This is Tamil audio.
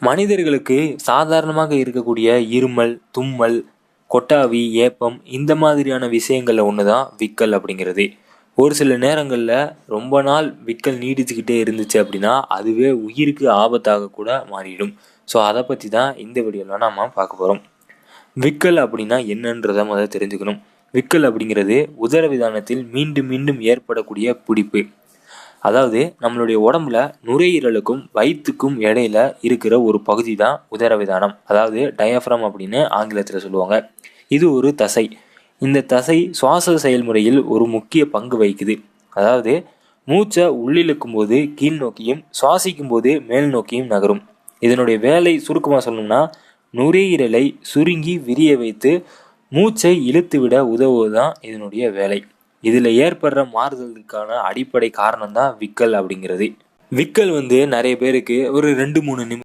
மனிதர்களுக்கு சாதாரணமாக இருக்கக்கூடிய இருமல், தும்மல், கொட்டாவி, ஏப்பம் இந்த மாதிரியான விஷயங்கள்ல ஒன்று தான் விக்கல் அப்படிங்கிறது. ஒரு சில நேரங்களில் ரொம்ப நாள் விக்கல் நீடிச்சுக்கிட்டே இருந்துச்சு அப்படின்னா அதுவே உயிருக்கு ஆபத்தாக கூட மாறிடும். ஸோ அதை பற்றி தான் இந்த வீடியோவில் நம்ம பார்க்க போகிறோம். விக்கல் அப்படின்னா என்னன்றதை முதல்ல தெரிஞ்சுக்கணும். விக்கல் அப்படிங்கிறது உதரவிதானத்தில் மீண்டும் மீண்டும் ஏற்படக்கூடிய பிடிப்பு. அதாவது நம்மளுடைய உடம்புல நுரையீரலுக்கும் வயிற்றுக்கும் இடையில இருக்கிற ஒரு பகுதி தான் உதரவிதானம், அதாவது டயஃப்ரம் அப்படின்னு ஆங்கிலத்தில் சொல்லுவாங்க. இது ஒரு தசை. இந்த தசை சுவாச செயல்முறையில் ஒரு முக்கிய பங்கு வகிக்குது. அதாவது மூச்சை உள்ளிழுக்கும் போது கீழ் நோக்கியும் சுவாசிக்கும் போது மேல் நோக்கியும் நகரும். இதனுடைய வேலை சுருக்கமாக சொல்லணும்னா நுரையீரலை சுருங்கி விரிய வைத்து மூச்சை இழுத்து விட உதவுவதுதான் இதனுடைய வேலை. இதில் ஏற்படுற மாறுதலுக்கான அடிப்படை காரணம் தான் விக்கல் அப்படிங்கிறது. விக்கல் நிறைய பேருக்கு ஒரு 2-3 நிமிடம்